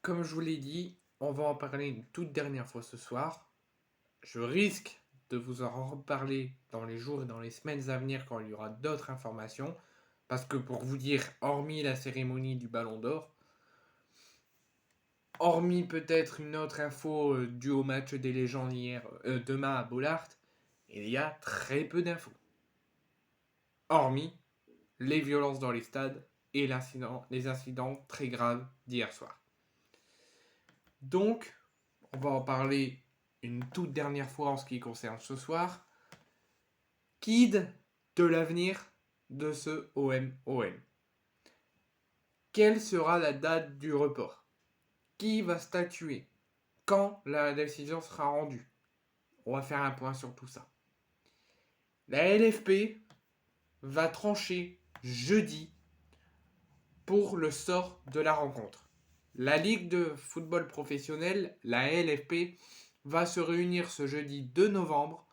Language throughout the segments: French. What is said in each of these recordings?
Comme je vous l'ai dit, on va en parler une toute dernière fois ce soir. Je risque de vous en reparler dans les jours et dans les semaines à venir quand il y aura d'autres informations. Parce que pour vous dire, hormis la cérémonie du Ballon d'Or, hormis peut-être une autre info due au match des légendes demain à Bollaert, il y a très peu d'infos. Hormis les violences dans les stades et les incidents très graves d'hier soir. Donc, on va en parler une toute dernière fois en ce qui concerne ce soir. Kid de l'avenir de ce OM-OM. Quelle sera la date du report? Qui va statuer? Quand la décision sera rendue? On va faire un point sur tout ça. La LFP va trancher jeudi pour le sort de la rencontre. La Ligue de football professionnel, la LFP, va se réunir ce jeudi 2 novembre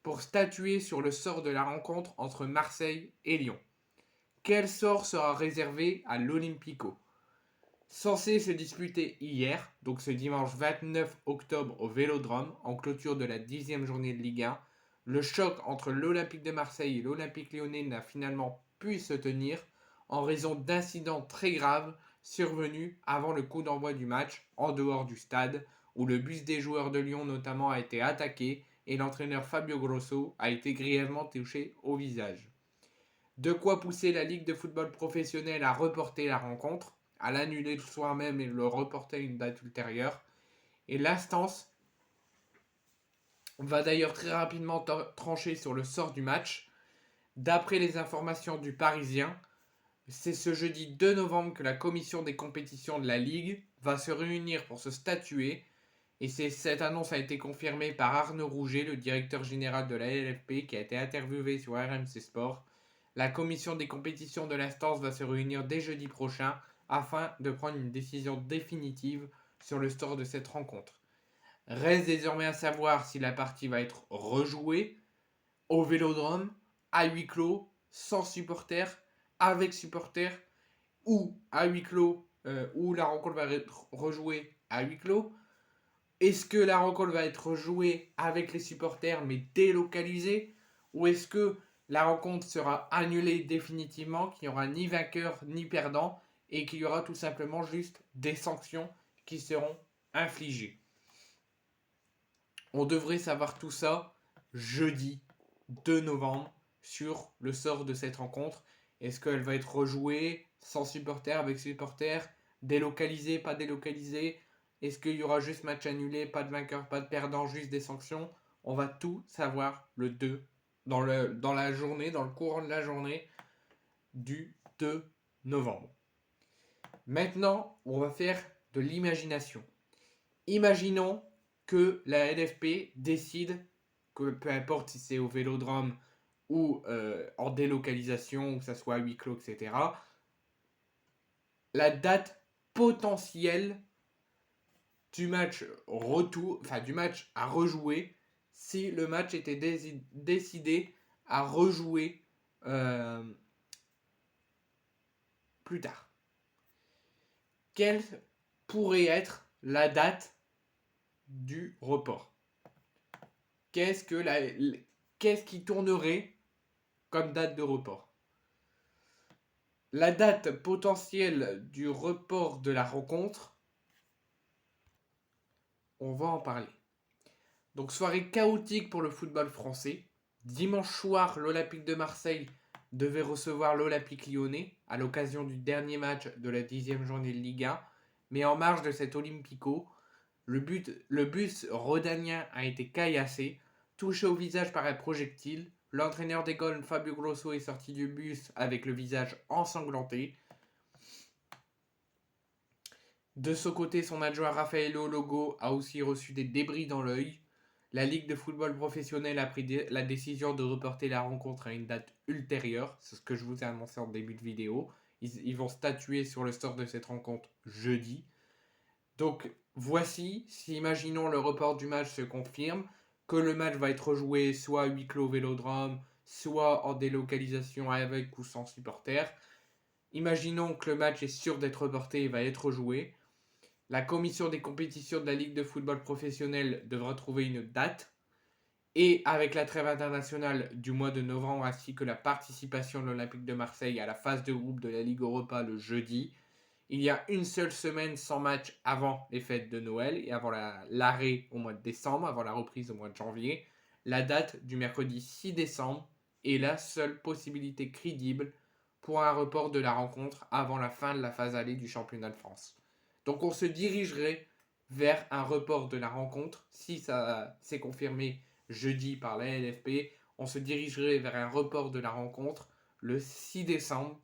pour statuer sur le sort de la rencontre entre Marseille et Lyon. Quel sort sera réservé à l'Olympico? Censé se disputer hier, donc ce dimanche 29 octobre au Vélodrome, en clôture de la 10e journée de Ligue 1, le choc entre l'Olympique de Marseille et l'Olympique lyonnais n'a finalement pu se tenir en raison d'incidents très graves survenus avant le coup d'envoi du match en dehors du stade, où le bus des joueurs de Lyon notamment a été attaqué et l'entraîneur Fabio Grosso a été grièvement touché au visage. De quoi pousser la Ligue de football professionnel à reporter la rencontre, à l'annuler le soir même et le reporter à une date ultérieure. Et l'instance va d'ailleurs très rapidement trancher sur le sort du match. D'après les informations du Parisien, c'est ce jeudi 2 novembre que la commission des compétitions de la Ligue va se réunir pour se statuer. Et cette annonce a été confirmée par Arnaud Rouget, le directeur général de la LFP, qui a été interviewé sur RMC Sport. La commission des compétitions de l'instance va se réunir dès jeudi prochain afin de prendre une décision définitive sur le sort de cette rencontre. Reste désormais à savoir si la partie va être rejouée au Vélodrome, à huis clos, sans supporters, avec supporters, ou à huis clos, où la rencontre va être rejouée à huis clos. Est-ce que la rencontre va être jouée avec les supporters mais délocalisée? Ou est-ce que la rencontre sera annulée définitivement, qu'il n'y aura ni vainqueur ni perdant et qu'il y aura tout simplement juste des sanctions qui seront infligées? On devrait savoir tout ça jeudi 2 novembre sur le sort de cette rencontre. Est-ce qu'elle va être rejouée sans supporters, avec supporters, délocalisée, pas délocalisée? Est-ce qu'il y aura juste match annulé, pas de vainqueur, pas de perdant, juste des sanctions? On va tout savoir le 2 dans la journée, dans le courant de la journée du 2 novembre. Maintenant, on va faire de l'imagination. Imaginons que la LFP décide que peu importe si c'est au Vélodrome ou en délocalisation, ou que ça soit à huis clos, etc., la date potentielle du match retour, enfin du match à rejouer, si le match était décidé à rejouer euh, plus tard. Quelle pourrait être la date du report? Qu'est-ce qui tournerait comme date de report? La date potentielle du report de la rencontre, on va en parler. Donc soirée chaotique pour le football français. Dimanche soir, l'Olympique de Marseille devait recevoir l'Olympique lyonnais à l'occasion du dernier match de la 10e journée de Ligue 1. Mais en marge de cet Olympico, le bus rhodanien a été caillassé, touché au visage par un projectile. L'entraîneur des Gaules, Fabio Grosso, est sorti du bus avec le visage ensanglanté. De son côté, son adjoint Raffaello Logo a aussi reçu des débris dans l'œil. La Ligue de football professionnel a pris la décision de reporter la rencontre à une date ultérieure. C'est ce que je vous ai annoncé en début de vidéo. Ils vont statuer sur le sort de cette rencontre jeudi. Donc voici, si imaginons le report du match se confirme, que le match va être joué soit à huis clos Vélodrome, soit en délocalisation avec ou sans supporters. Imaginons que le match est sûr d'être reporté et va être joué. La commission des compétitions de la Ligue de football professionnel devra trouver une date. Et avec la trêve internationale du mois de novembre ainsi que la participation de l'Olympique de Marseille à la phase de groupe de la Ligue Europa le jeudi, il y a une seule semaine sans match avant les fêtes de Noël et avant l'arrêt au mois de décembre, avant la reprise au mois de janvier. La date du mercredi 6 décembre est la seule possibilité crédible pour un report de la rencontre avant la fin de la phase allée du championnat de France. Donc on se dirigerait vers un report de la rencontre, si ça s'est confirmé jeudi par la LFP, on se dirigerait vers un report de la rencontre le 6 décembre.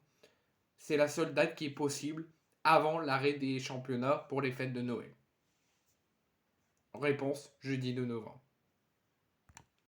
C'est la seule date qui est possible avant l'arrêt des championnats pour les fêtes de Noël. Réponse, jeudi 2 novembre.